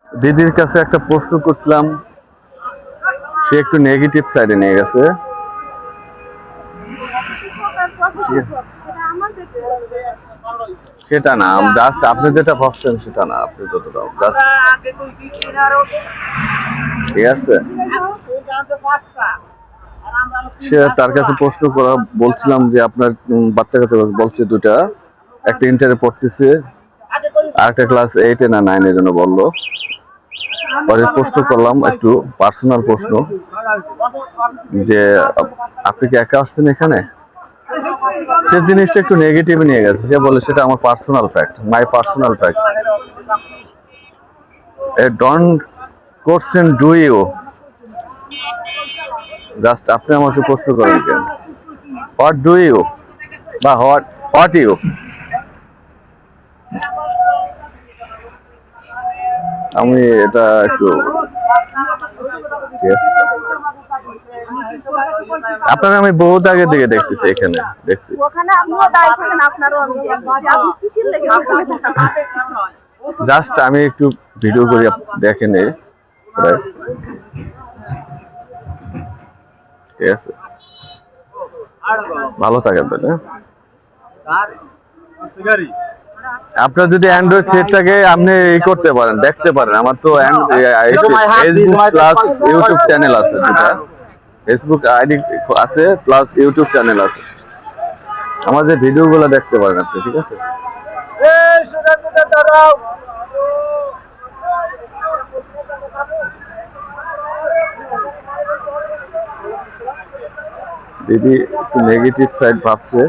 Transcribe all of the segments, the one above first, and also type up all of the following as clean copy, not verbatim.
দিদির কাছে একটা প্রশ্ন করছিলাম, সে একটু নেগেটিভ সাইডে নিয়ে গেছে। সেটা না, জাস্ট আপনি যেটা ভাবছেন সেটা না, আপনি যতটা জাস্ট ঠিক আছে। সে তার কাছে প্রশ্ন করা বলছিলাম যে আপনার বাচ্চা কাছে বলছে দুটা, একটা ইন্টারে পড়তেছে আর একটা ক্লাস 8 না 9 এর জন্য বললো। পরে প্রশ্ন করলাম একটু পার্সোনাল প্রশ্ন যে আপনি কি একা আসছেন এখানে? সে জিনিসটা একটু নেগেটিভ নিয়ে গেছে। সে বলে সেটা আমার personal fact, my personal fact. Don't question do you, just আপনি আমাকে প্রশ্ন করেন কেন, হোয়াট ডু ইউ বা হোয়াট ইউ। আমি এটা একটু আপনাকে আমি বহুত আগে থেকে দেখতেছি, এখানে দেখছি। জাস্ট আমি একটু ভিডিও করি, দেখেন। ঠিক আছে, ভালো থাকেন তাহলে। আপনার যদি অ্যান্ড্রয়েড সেটটাকে আপনি করতে পারেন, দেখতে পারেন। আমার তো ফেসবুক প্লাস ইউটিউব চ্যানেল আছে, দুটা ফেসবুক আইডি আছে প্লাস ইউটিউব চ্যানেল আছে। আমার যে ভিডিওগুলো দেখতে পারেন আপনি, ঠিক আছে। দিদি একটু নেগেটিভ সাইড ভাবছে,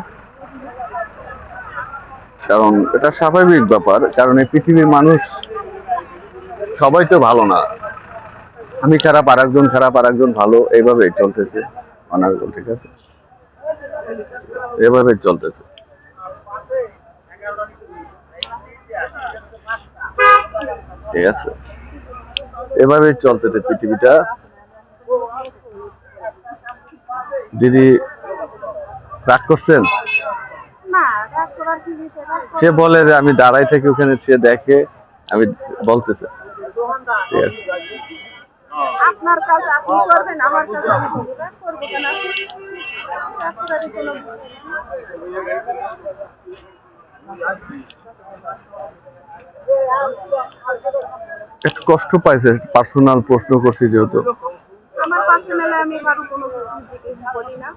কারণ এটা স্বাভাবিক ব্যাপার। কারণ এই পৃথিবীর মানুষ সবাই তো ভালো না, আমি খারাপ আর একজন খারাপ আর একজন ভালো, এইভাবেই চলতেছে অনার্গল। ঠিক আছে, এভাবেই চলতেছে। ঠিক আছে, এভাবেই চলতেছে পৃথিবীটা। দিদি রাগ করছেন? সে বলে যে আমি দাঁড়াই থাকি ওখানে, সে দেখে, আমি বলতেছে। ঠিক আছে, আপনার কাজ আপনি করবেন, আমার কাজ আমি করব কেন? একটু কষ্ট পাইছে, পার্সোনাল প্রশ্ন করছি যেহেতু। আমার পার্সোনালে আমি কারো কোনো কিছু বলি না।